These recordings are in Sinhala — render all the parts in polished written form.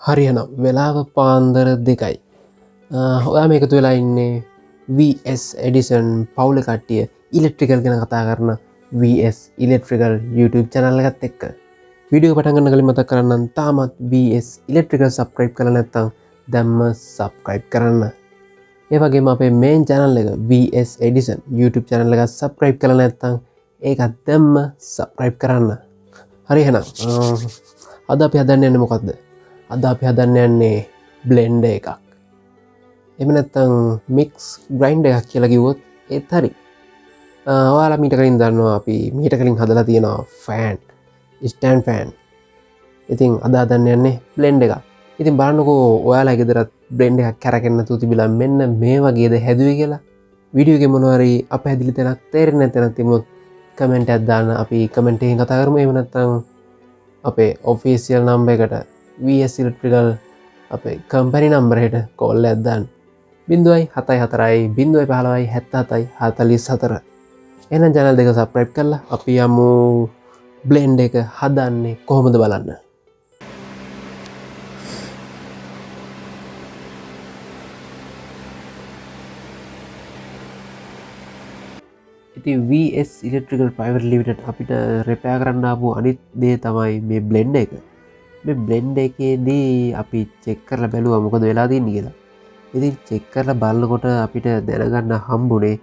හරියනම් වෙලාව පාන්දර 2යි. ඔයා මේකතු වෙලා ඉන්නේ VS එඩිසන් පවුල කට්ටිය ඉලෙක්ට්‍රිකල් ගැන කතා කරන VS ඉලෙක්ට්‍රිකල් YouTube channel එකත් එක්ක වීඩියෝ පටන් ගන්න කලින් මතක් කරන්නම් තාමත් VS ඉලෙක්ට්‍රිකල් subscribe කරලා නැත්නම් දැම්ම subscribe කරන්න. ඒ වගේම අපේ main channel එක VS එඩිසන් YouTube channel එක subscribe කරලා නැත්නම් ඒකත් දැම්ම subscribe කරන්න. හරි එහෙනම් අද අපි හදන්න යන්නේ මොකද්ද? අද අපි හදන්න යන්නේ බ්ලෙන්ඩර් එකක්. එහෙම නැත්නම් මික්ස් ග්‍රයින්ඩර් එකක් කියලා කිව්වොත් ඒත් හරි. ඔයාලා මීට කලින් දන්නවා අපි මීට කලින් හදලා තියෙනවා ෆෑන්, ස්ටෑන්ඩ් ෆෑන්. ඉතින් අද හදන්න යන්නේ බ්ලෙන්ඩර් එකක්. ඉතින් බලන්නකෝ ඔයාලා ගෙදරත් බ්ලෙන්ඩර් එකක් කරගෙන නැතුව තිබිලා මෙන්න මේ වගේද හැදුවේ කියලා. වීඩියෝ එකේ මොනවා හරි අපහැදිලි තැනක් තේරෙන්නේ නැත්නම් තිබුණොත් කමෙන්ට් එකක් දාන්න. අපි කමෙන්ට් එකෙන් කතා කරමු. එහෙම නැත්නම් අපේ ඔෆිෂියල් නම්බර් එකට VS ඉලෙක්ට්‍රිකල් අපේ කම්පැනි නම්බර් එකට කෝල් එකක් දාන්න. 074 015 77 44. එහෙනම් channel දෙක subscribe කරලා අපි යමු බ්ලෙන්ඩ් එක හදන්නේ කොහොමද බලන්න. ඉතින් VS ඉලෙක්ට්‍රිකල් ප්‍රයිවට් ලිමිටඩ් අපිට රිපෙයාර් කරන්න ආපු අනිත් දේ තමයි මේ බ්ලෙන්ඩර් එක. මේ බ්ලෙන්ඩර් එකේදී අපි චෙක් කරලා බැලුවා මොකද වෙලා තියෙන්නේ කියලා. ඉතින් චෙක් කරලා බලනකොට අපිට දැනගන්න හම්බුනේ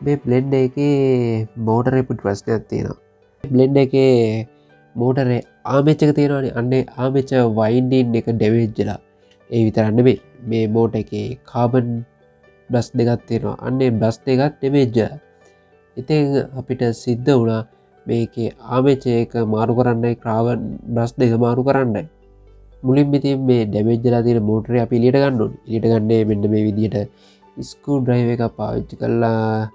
මේ බ්ලෙන්ඩර් එකේ මෝටරේ පුඩු ප්‍රශ්නයක් තියෙනවා. බ්ලෙන්ඩර් එකේ මෝටරේ ආමෙච් එක තියෙනවානේ. අන්නේ ආමෙච් වයින්ඩින් එක ඩැමේජ් වෙලා. ඒ විතරක් නෙමෙයි මේ මෝටර් එකේ කාබන් බ්‍රෂ් දෙකක් තියෙනවා. අන්නේ බ්‍රෂ් දෙකත් ඩැමේජ් වෙලා. ඉතින් අපිට සිද්ධ වුණා මේකේ ආමෙච් එක මාරු කරන්නයි කාබන් බ්‍රෂ් දෙක මාරු කරන්නයි. මුලින්ම ඉතින් මේ ඩැමේජ් වෙලා තියෙන මෝටරේ අපි එළියට ගන්න ඕනේ. එළියට ගන්නේ මෙන්න මේ විදිහට ස්ක්‍රූ ඩ්‍රයිවර් එකක් පාවිච්චි කරලා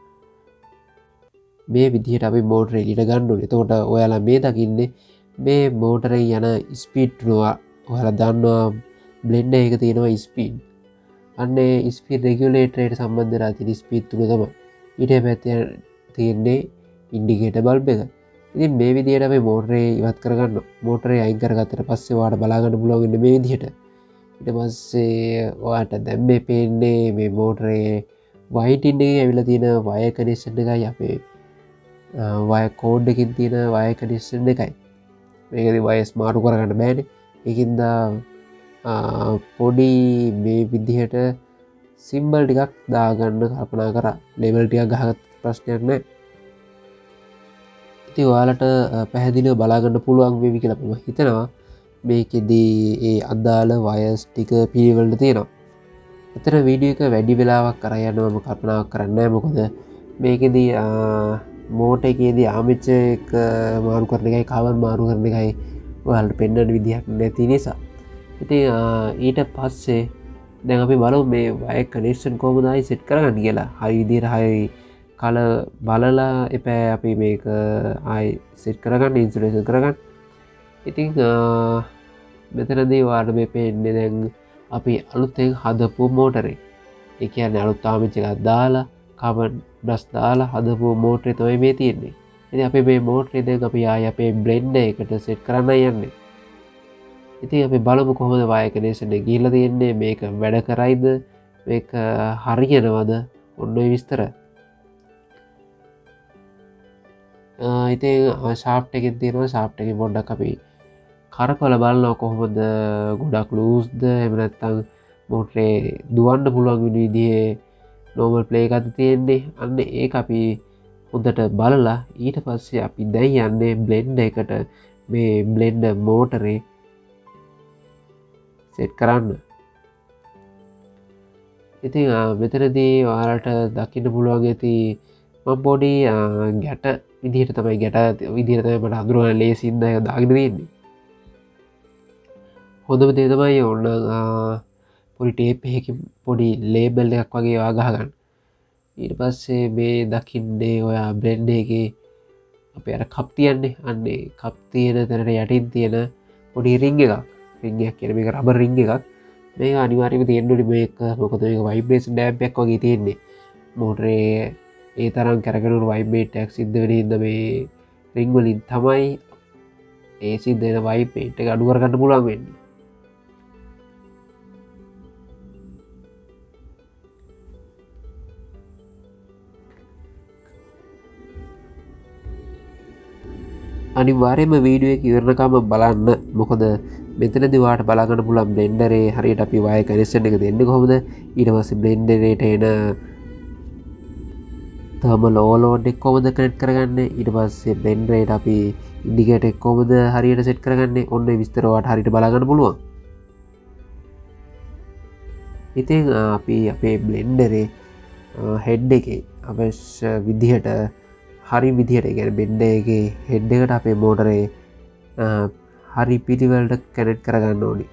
මේ විදිහට අපි මෝටරේ එළියට ගන්න ඕනේ. එතකොට ඔයාලා මේ දකින්නේ මේ මෝටරේ යන ස්පීඩ් තුනවා. ඔයාලා දන්නවා බ්ලෙන්ඩර් එක තියෙනවා ස්පීඩ්. අන්නේ ස්පීඩ් රෙගියුලේටරයට සම්බන්ධ වෙලා තියෙන ස්පීඩ් තුන තමයි. ඊට පැත්තේ තියෙන්නේ ඉන්ඩිකේටර් බල්බ් එක. ඉතින් මේ විදිහට අපි මෝටරේ ඉවත් කරගන්න. මෝටරේ අයින් කරගත්තට පස්සේ ඔයාලට බලා ගන්න පුළුවන් වෙන්නේ මේ විදිහට. ඊට පස්සේ ඔයාලට දැන් මේ පේන්නේ මේ මෝටරේ වයිටින් එකේ ඇවිල්ලා තියෙන වයර් කනෙක්ෂන් එකයි අපේ වයර් කෝඩ් එකකින් තියෙන වයර් කනෙක්ෂන් එකයි. මේකදී වයර්ස් මාරු කරගන්න බෑනේ. ඒකින්ද පොඩි මේ විදිහට සිම්බල් ටිකක් දාගන්න කල්පනා කරා. ලේබල් ටිකක් ගහගත්ත ප්‍රශ්නයක් නැහැ. ඉතින් ඔයාලට පැහැදිලිව බලාගන්න පුළුවන් වේවි කියලා මම හිතනවා. මේකෙදී ඒ අදාළ වයර්ස් ටික පිළිවෙලට තියෙනවා. අතන වීඩියෝ එක වැඩි වෙලාවක් කරා යන්න මම කල්පනා කරන්නේ නැහැ. මොකද මේකෙදී මෝටර් එකේදී ආමෙච් එක මාරු කරන එකයි කාබන් මාරු කරන එකයි ඔයාලට පෙන්වන්න විදිහක් නැති නිසා. ඉතින් ඊට පස්සේ දැන් අපි බලමු මේ වයර් කනෙක්ෂන් කොහොමද ආයි සෙට් කරගන්න කියලා. හරි විදිහට හරි කල බලලා එපෑ අපි මේක ආයි සෙට් කරගන්න, ඉන්ස්ටලේෂන් කරගන්න. ඉතින් මෙතනදී ඔයාලට මේ පේන්නේ දැන් අපි අලුතෙන් හදපු මෝටරේ. ඒ කියන්නේ අලුත් ආමෙච් එකක් දාලා කාබන් බ්‍රෂ් දාලා හදපු මෝටරේ තමයි මේ තියෙන්නේ. ඉතින් අපි මේ මෝටරේ දැන් අපි ආයි අපේ බ්ලෙන්ඩර් එකට සෙට් කරන්න යන්නේ. ඉතින් අපි බලමු කොහොමද වයර් කනෙක්ෂන් එක ගිහිල්ලා තියෙන්නේ, මේක වැඩ කරයිද, මේක හරියනවද, ඔන්න ඔය විස්තර. ඉතින් ෂාෆ්ට් එකෙන් තියෙනවා. ෂාෆ්ට් එකේ පොඩ්ඩක් අපි කරකවල බලනවා කොහොමද, ගොඩක් ලූස්ද, එහෙම නැත්නම් මෝටරේ දුවන්න පුළුවන් විදිහේ නෝමල් ප්ලේ එකක්ද තියෙන්නේ. අන්න ඒක අපි හොඳට බලලා ඊට පස්සේ අපි දැන් යන්නේ බ්ලෙන්ඩර් එකට මේ බ්ලෙන්ඩර් මෝටරේ සෙට් කරන්න. ඉතින් මෙතනදී ඔයාලට දකින්න පුළුවන් ඇති මම පොඩි ගැට විදිහට තමයි මට හඳුනගන්න ලේසියින්ද ඒක දාගෙන තියෙන්නේ. හොඳම දේ තමයි ඕන පොඩි ටේප් එකකින් පොඩි ලේබල් එකක් වගේ ඔයා ගහගන්න. ඊට පස්සේ මේ දකින්නේ ඔයා බ්ලෙන්ඩර් එකේ අපේ අර කප් තියන්නේ. අන්නේ කප් තියෙන තැනට යටින් තියෙන පොඩි රින්ග් එකක්. රින්ග් එකක් කියන්නේ මේක රබර් රින්ග් එකක්. මේක අනිවාර්යයෙන්ම තියෙන්න ඕනේ මේක. මොකද මේක ভাইබ්‍රේෂන් ඩෑම්ප් එකක් වගේ තියෙන්නේ. මෝටරේ ඒ තරම් කරගෙන වයිබ්‍රේට් එකක් සිද්ධ වෙන හින්දා මේ රින්ග් වලින් තමයි ඒ සිද්ධ වෙන වයිබ්‍රේට් එක අඩු කරගන්න පුළුවන් වෙන්නේ. අනිවාර්යයෙන්ම වීඩියෝ එක ඉවරනකම බලන්න. මොකද මෙතනදී ඔයාලට බලා ගන්න පුළුවන් බ්ලෙන්ඩරේ හරියට අපි වයර් කනෙක්ෂන් එක දෙන්නේ කොහොමද, ඊට පස්සේ බ්ලෙන්ඩරේට එන තර්මල් ඕවර්ලෝඩ් එක කොහොමද කනෙක්ට් කරගන්නේ, ඊට පස්සේ බ්ලෙන්ඩරේට අපි ඉන්ඩිකේටර් එක කොහොමද හරියට සෙට් කරගන්නේ, ඔන්න ඒ විස්තර ඔයාලට හරියට බලා ගන්න පුළුවන්. ඉතින් අපි අපේ බ්ලෙන්ඩරේ හෙඩ් එකේ අවශ්‍ය විදිහට හරි විදිහට කියන්නේ බෙන්ඩර් එකේ හෙඩ් එකට අපේ මෝටරේ හරි පිළිවෙලට කනෙක්ට් කරගන්න ඕනි.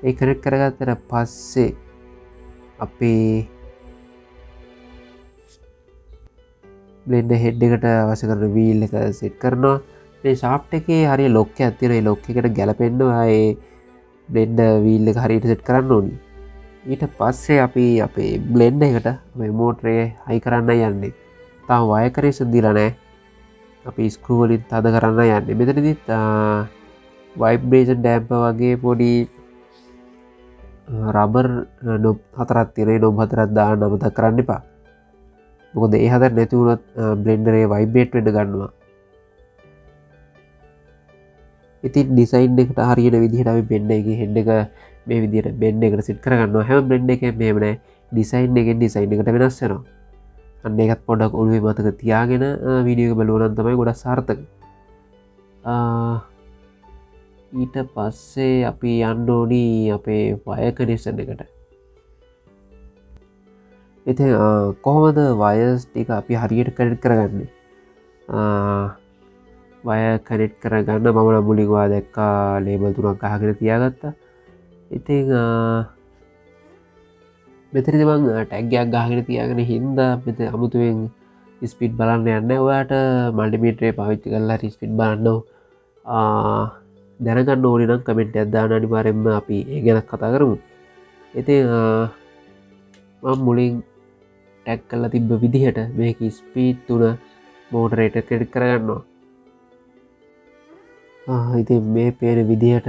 ඒ කනෙක්ට් කරගත්තට පස්සේ අපේ බ්ලෙන්ඩර් හෙඩ් එකට අවශ්‍ය කරන වීල් එක සෙට් කරනවා. මේ ෂාෆ්ට් එකේ හරිය ලොක් එකක් තියෙනවා. ඒ ලොක් එකට ගැලපෙන්න ඒ බ්ලෙන්ඩර් වීල් එක හරියට සෙට් කරන්න ඕනි. ඊට පස්සේ අපි අපේ බ්ලෙන්ඩර් එකට අපේ මෝටරේ හයි කරන්න යන්නේ. තාම වයර් කනෙක්ෂන් දීලා නැහැ. අපි ස්ක්‍රූ වලින් තද කරන්න යන්නේ. මෙතනදිත් වයිබ්‍රේෂන් ඩැම්පර් වගේ පොඩි රබර් නොබ් හතරක් තියෙනවා. ඒ නොබ් හතරක් දාන්න අමතක කරන්න එපා. මොකද ඒ හතර නැති වුණොත් බ්ලෙන්ඩරේ වයිබ්‍රේට් වෙන්න ගන්නවා. ඉතින් ඩිසයින් එකට හරියන විදිහට අපි බෙන්ඩර් එකේ හෙඩ් එක මේ විදිහට බෙන්ඩර් එකට සෙට් කරගන්නවා. හැම බ්ලෙන්ඩර් එකෙම මෙහෙම නෑ. ඩිසයින් එකෙන් ඩිසයින් එකට වෙනස් වෙනවා. අන්න ඒකත් පොඩ්ඩක් ඔළුවේ මතක තියාගෙන වීඩියෝ එක බලුවා නම් තමයි ගොඩක් සාර්ථක. ඊට පස්සේ අපි යන්න ඕනි අපේ වයර් කනෙක්ෂන් එකට. ඉතින් කොහොමද වයර්ස් ටික අපි හරියට කනෙක්ට් කරගන්නේ? වයර් කනෙක්ට් කරගන්න මම නම් මුලින්ම දැක්කා ලේබල් තුනක් අහගෙන තියාගත්තා. ඉතින් මෙතනදී මම ටැග් එකක් ගහගෙන තියාගෙන හින්දා මෙතන අමුතුවෙන් ස්පීඩ් බලන්න යන්නේ. ඔයාට මල්ටිමීටරේ පාවිච්චි කරලා හරි ස්පීඩ් බලන්න දැනගන්න ඕනේ නම් කමෙන්ට් එකක් දාන්න. අනිවාර්යෙන්ම අපි ඒ ගැන කතා කරමු. ඉතින් මම මුලින් ටැග් කරලා තිබ්බ විදිහට මේක ස්පීඩ් 3 මෝටරේට කනෙක්ට් කරගන්නවා. ඉතින් මේ පේන විදිහට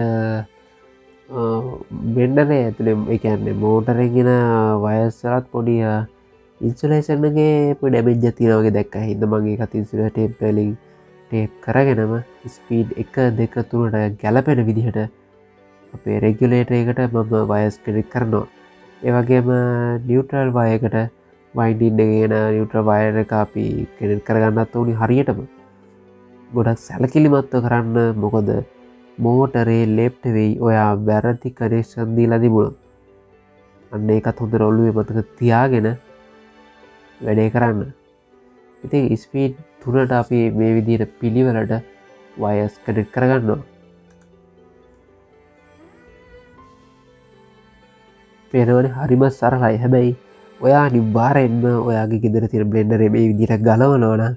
බෙන්ඩරේ ඇතුළේ ඒ කියන්නේ මෝටරෙන් එන වයර්ස් වලත් පොඩි ඉන්සුලේෂන් එකේ පොඩි ඩැමේජ් එකක් තියෙනවා වගේ දැක්කා. හින්දා මම ඒකත් ඉන්සුලේටර් ටේප් වලින් ටේප් කරගෙනම ස්පීඩ් 1 2 3ට ගැලපෙන විදිහට අපේ රෙගියුලේටර් එකට මම වයර්ස් කනෙක්ට් කරනවා. ඒ වගේම නියුට්‍රල් වයර් එකට වයින්ඩින් එකේ එන නියුට්‍රල් වයර් එක අපි කනෙක්ට් කරගන්නත් ඕනි හරියටම. ගොඩක් සැලකිලිමත්ව කරන්න. මොකද මෝටරේ ලෙෆ්ට් වෙයි ඔයා වැරදි කනෙක්ෂන් දීලා තිබුණොත්. අන්න ඒකත් හොඳට ඔළුවේ මතක තියාගෙන වැඩේ කරන්න. ඉතින් ස්පීඩ් 3ට අපි මේ විදිහට පිළිවෙලට වයර්ස් කනෙක්ට් කරගන්නවා. පේනවනේ හරිම සරලයි. හැබැයි ඔයා අනිවාර්යෙන්ම ඔයාගේ ගෙදර තියෙන බ්ලෙන්ඩරේ මේ විදිහට ගලවනවා නම්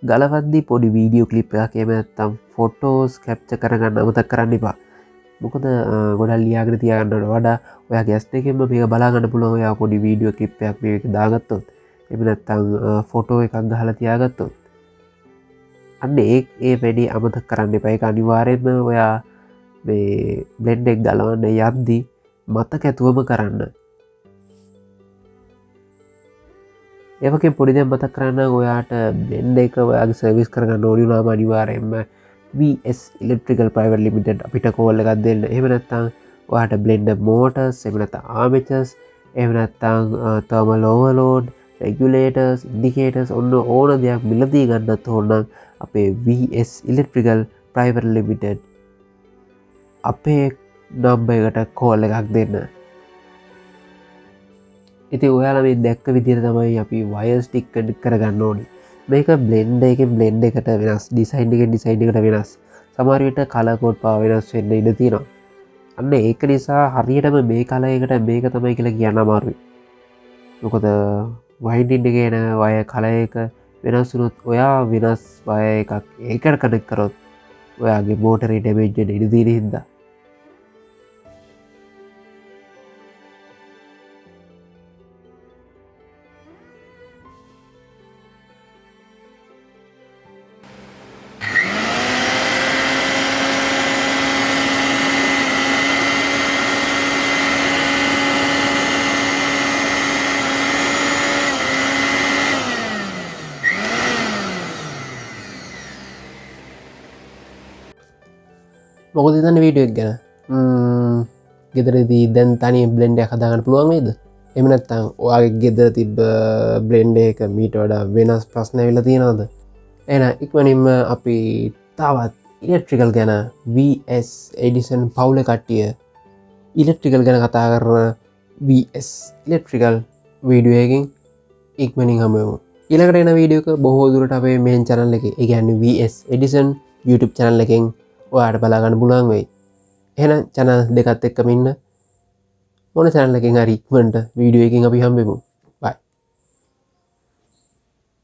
ගලවද්දී පොඩි වීඩියෝ ක්ලිප් එකක් එහෙම නැත්නම් ෆොටෝස් කැප්චර් කරගන්න අමතක කරන්න එපා. මොකද ගොඩක් ලියාගෙන තියාගන්නවට වඩා ඔයාගේ ඇස් දෙකෙන්ම මේක බලා ගන්න පුළුවන්. ඔයා පොඩි වීඩියෝ ක්ලිප් එකක් මේක දාගත්තොත් එහෙම නැත්නම් ෆොටෝ එකක් ගහලා තියාගත්තොත් අන්න ඒ වැඩේ අමතක කරන්න එපා. ඒක අනිවාර්යෙන්ම ඔයා මේ බ්ලෙන්ඩ් එක ගලවන්න යද්දී මතක ඇතුවම කරන්න. ඒවගේ පොඩි දෙයක් මතක් කරන්න ඔයාට බ්ලෙන්ඩර් එක ඔයාගේ සර්විස් කරගන්න ඕනි වුණාම අනිවාර්යෙන්ම VS Electrical Private Limited අපිට කෝල් එකක් දෙන්න. එහෙම නැත්නම් ඔයාට බ්ලෙන්ඩර් මෝටර්ස්, එහෙම නැත්නම් ආමේචර්ස්, එහෙම නැත්නම් thermal overload, regulators, indicators ඕන දෙයක් මිලදී ගන්නත් ඕන නම් අපේ VS Electrical Private Limited අපේ නම්බර් එකට කෝල් එකක් දෙන්න. ඉතින් ඔයාලා මේ දැක්ක විදිහට තමයි අපි වයර්ස් ටික කනෙක්ට් කරගන්න ඕනේ. මේක බ්ලෙන්ඩර් එකෙන් බ්ලෙන්ඩ් එකට වෙනස්, ඩිසයින් එකෙන් ඩිසයින් එකට වෙනස්. සමහර විට කලර් කෝඩ් පාව වෙනස් වෙන්න ඉඩ තියෙනවා. අන්න ඒක නිසා හරියටම මේ කලර් එකට මේක තමයි කියලා කියන්න අමාරුයි. මොකද වයින්ඩින් එකේ එන වයර් කලර් එක වෙනස් වුණොත් ඔයා වෙනස් වයර් එකක් ඒකට කනෙක්ට් කරොත් ඔයාගේ මෝටරේ ඩැමේජ් වෙන්න ඉඩ තියෙන හින්දා. මොකද හිතන්නේ වීඩියෝ එක ගැන? ගෙදරදී දැන් තනියෙන් බ්ලෙන්ඩර් එකක් හදාගන්න පුළුවන් වේද? එහෙම නැත්නම් ඔයාගේ ගෙදර තිබ්බ බ්ලෙන්ඩර් එක මීට වඩා වෙනස් ප්‍රශ්න ඇවිල්ලා තියෙනවද? එහෙනම් ඉක්මනින්ම අපි තවත් ඉලෙක්ට්‍රිකල් ගැන VS එඩිසන් පවුලේ කට්ටිය ඉලෙක්ට්‍රිකල් ගැන කතා කරන VS ඉලෙක්ට්‍රිකල් වීඩියෝ එකකින් ඉක්මනින් හමුවෙමු. ඊළඟට එන වීඩියෝ එක බොහෝ දුරට අපේ මේන් channel එකේ, ඒ කියන්නේ VS එඩිසන් YouTube channel එකෙන් ඔයාලට බලා ගන්න පුළුවන් වෙයි. එහෙනම් channel දෙකත් එක්කම ඉන්න මොන channel එකකින් හරි ඉක්මනට වීඩියෝ එකකින් අපි හම්බෙමු.